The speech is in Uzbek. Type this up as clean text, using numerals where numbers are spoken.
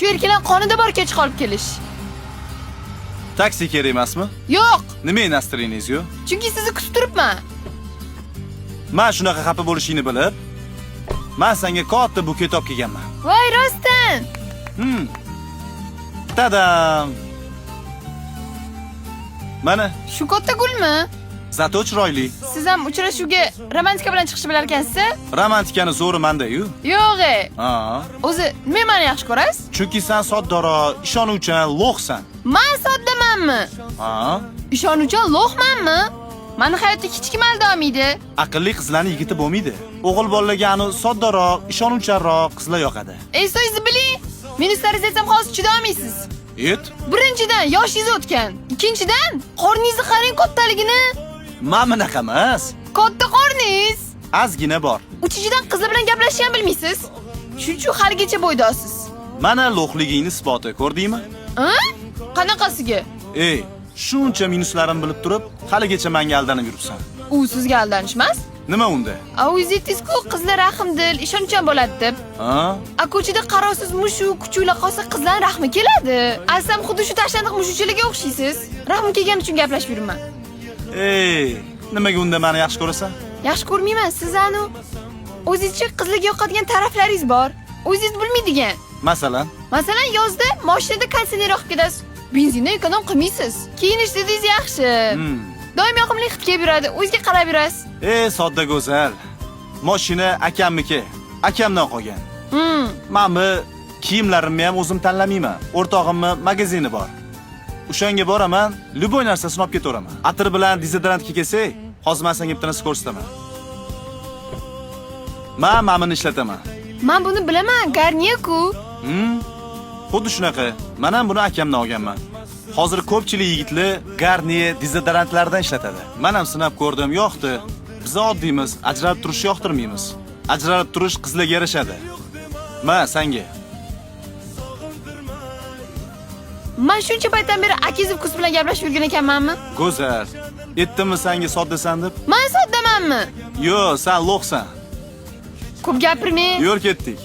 Shu erkaklar qonida bor kech qolib kelish. Taksi kerak emasmi? Yo'q, Nima nastoringiz yo'q? chunki sizni kutib turibman. Men shunaqa xafa bo'lishingni bilib, men senga katta buket olib kelganman. Voy, rostdan. Tadam! Mana, Shu katta gulmi? zato chiroyli. Siz ham uchrashuvga romantika bilan chiqishni bilar ekansiz? Romantikani zo'ri menda-yu. Yo'q. Ha. O'zi, nima meni yaxshi ko'rasiz? Chunki sen soddaro, ishonuvchan, lo'qsan. Men soddamanmi? Ha? Ishonuvchan lo'qmanmi? Mani hayotda hech kim aldamaydi. Aqlli qizlarning yigiti bo'lmaydi. O'g'il bolalarga ani soddaroq, ishonuvchanroq qizlar yoqadi. So'zingizni biling. Meni ustaringiz desam hozir chidolmaysiz. Et, Birinchidan, yoshingiz o'tgan. Ikkinchidan, qorningizni qarang kattaligini. men bunaqa emas. Katta qorningiz. Ozgina bor. Uchichidan qizlar bilan gaplashishni ham bilmaysiz. Shuning uchun haligacha bo'ydosiz. Mana lo'qligingni isboti, ko'rdingmi? Ha? Qanaqasiga? Ey, shuncha minuslarim bilib turib, haligacha menga aldanib yuribsan. U sizga aldanish emas. Nima unda? O'zingizku qizlar rahmdil, ishonuvchan bo'ladi deb. Ha? Ko'chada qarovsiz mushuk, kuchuklar qolsa qizlar rahmi keladi. Asam xuddi shu tashlandiq mushukchalarga o'xshaysiz. Rahmi kelgani uchun gaplashib yuraman. Ey, nimaga unda meni yaxshi ko'rasan? Yaxshi ko'rmayman, siz anu. O'zingizcha qizlarga yoqadigan taraflaringiz bor. O'zingiz bilmaydigan. Masalan, yozda mashinada konditsioner yoqib ketasiz. Benzinni ekonom qilmaysiz. Kiyinish dedingiz yaxshi. Doim yoqimli hid kelib yuradi, o'zingizga qarab yurasiz. Ey, sodda go'zal. Mashina akamniki. Akamdan qolgan. Menmi kiyimlarimni ham o'zim tanlamayman. O'rtog'imni magazini bor. O'shanga boraman, любой narsasini olib ketaveraman. Atir bilan dezodorantga kelsak, hozir men senga bitta narsa ko'rsataman. Men mamini ishlataman. Men buni bilaman, Garnier-ku. Xuddi shunaqa. Men ham buni akamdan olganman. Hozir ko'pchilik yigitlar Garnier dezodorantlardan ishlatadi. Men ham sinab ko'rdim, yoqdi. Biz oddiymiz, ajralib turishni yoqtirmaymiz. Ajralib turish qizlarga yarashadi. Men senga. Men shuncha paytdan beri akizib kuz bilan gaplashib yurgan ekanmanmi? Go'zal. Aytdimmi senga soddasan deb? Men soddamanmi? Yo'q, sen lo'qsan. Ko'p gapirmang. Yo'l ketdik.